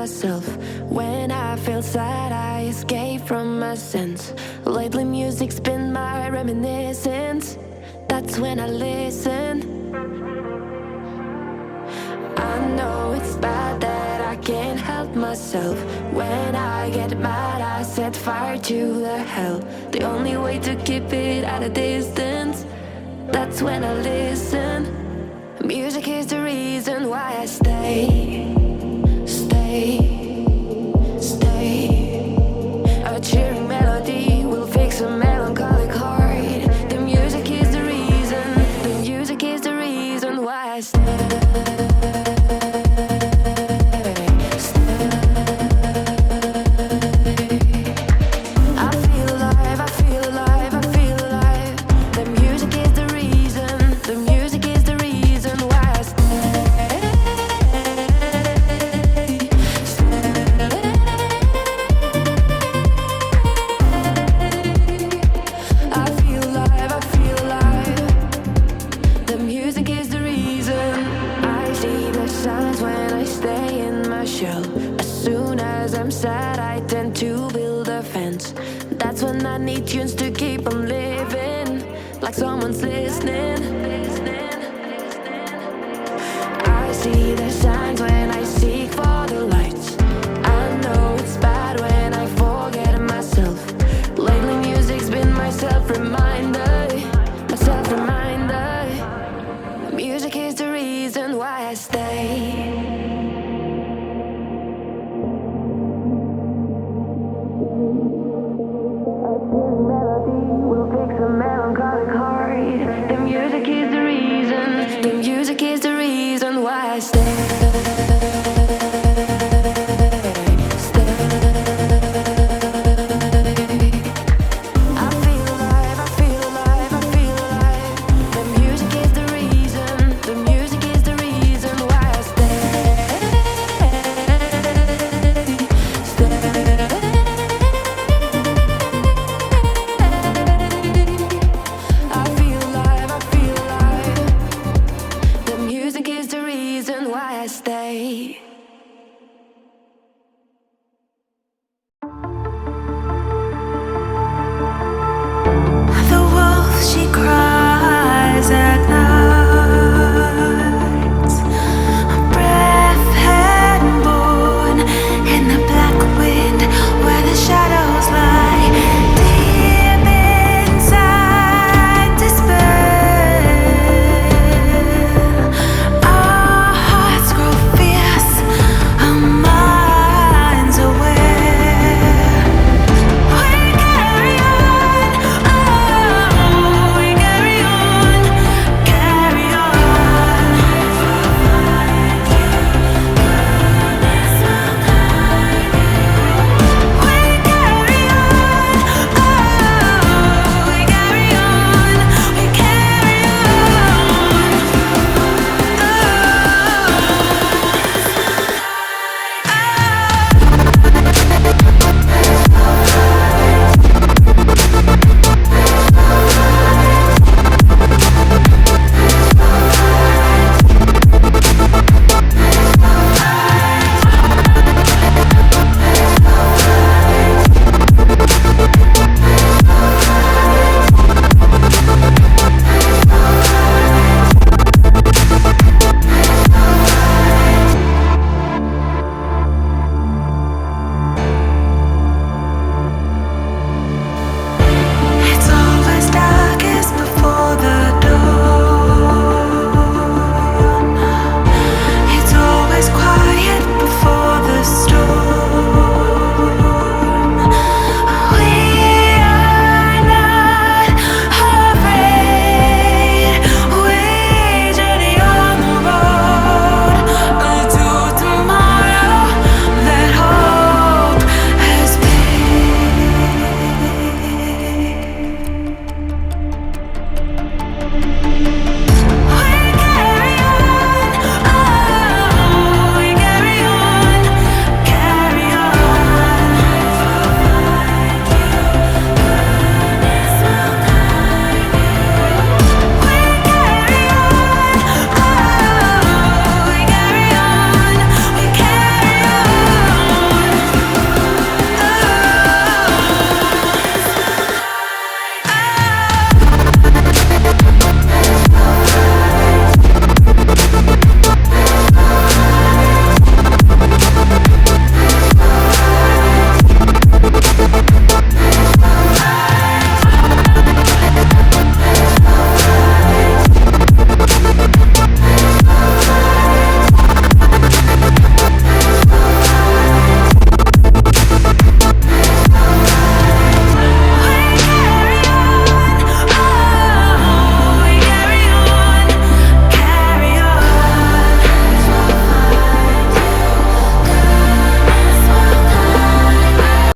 myself. When I feel sad, I escape from my sense. Lately music's been my reminiscence. That's when I listen. I know it's bad that I can't help myself. When I get mad, I set fire to the hell. The only way to keep it at a distance, that's when I listen. Music is the reason why I stay. A cheering melody will fix a melancholic heart. The music is the reason. The music is the reason why I stay. That's when I need tunes to keep on living, like someone's listening. I see the signs when